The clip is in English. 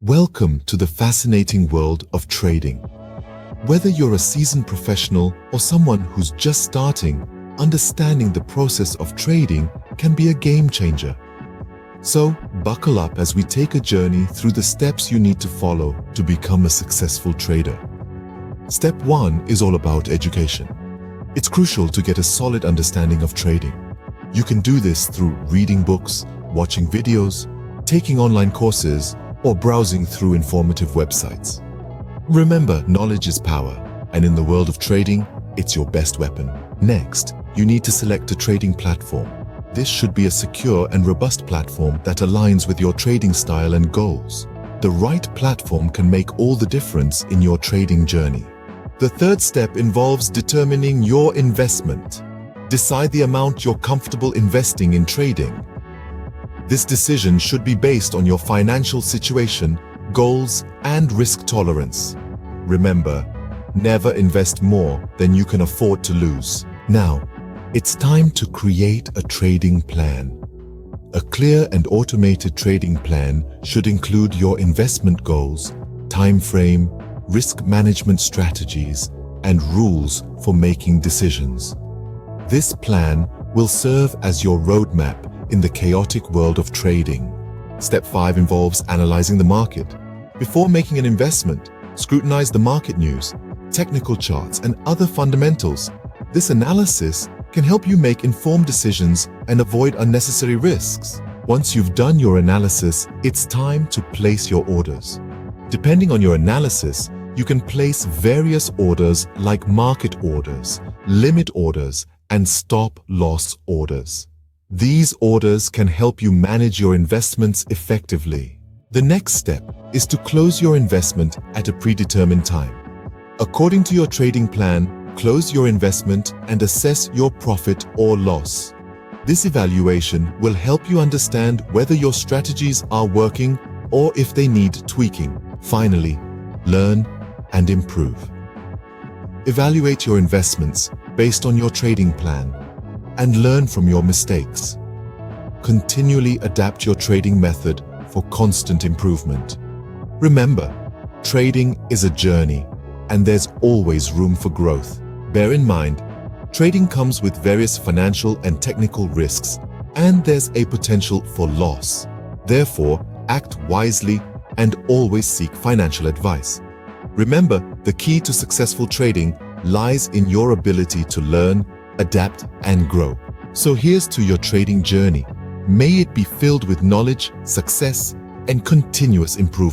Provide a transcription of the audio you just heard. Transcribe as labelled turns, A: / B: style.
A: Welcome to the fascinating world of trading. Whether you're a seasoned professional or someone who's just starting, understanding the process of trading can be a game changer. So, buckle up as we take a journey through the steps you need to follow to become a successful trader. Step 1 is all about education. It's crucial to get a solid understanding of trading. You can do this through reading books, watching videos, taking online courses, or browsing through informative websites. Remember, knowledge is power, and in the world of trading, it's your best weapon. Next, you need to select a trading platform. This should be a secure and robust platform that aligns with your trading style and goals. The right platform can make all the difference in your trading journey. The third step involves determining your investment. Decide the amount you're comfortable investing in trading. This decision should be based on your financial situation, goals, and risk tolerance. Remember, never invest more than you can afford to lose. Now, it's time to create a trading plan. A clear and automated trading plan should include your investment goals, time frame, risk management strategies, and rules for making decisions. This plan will serve as your roadmap in the chaotic world of trading. Step 5 involves analyzing the market. Before making an investment, scrutinize the market news, technical charts, and other fundamentals. This analysis can help you make informed decisions and avoid unnecessary risks. Once you've done your analysis, it's time to place your orders. Depending on your analysis, you can place various orders like market orders, limit orders, and stop-loss orders. These orders can help you manage your investments effectively. The next step is to close your investment at a predetermined time. According to your trading plan, close your investment and assess your profit or loss. This evaluation will help you understand whether your strategies are working or if they need tweaking. Finally, learn and improve. Evaluate your investments based on your trading plan and learn from your mistakes. Continually adapt your trading method for constant improvement. Remember, trading is a journey, and there's always room for growth. Bear in mind, trading comes with various financial and technical risks, and there's a potential for loss. Therefore, act wisely and always seek financial advice. Remember, the key to successful trading lies in your ability to learn, adapt, and grow. So here's to your trading journey. May it be filled with knowledge, success, and continuous improvement.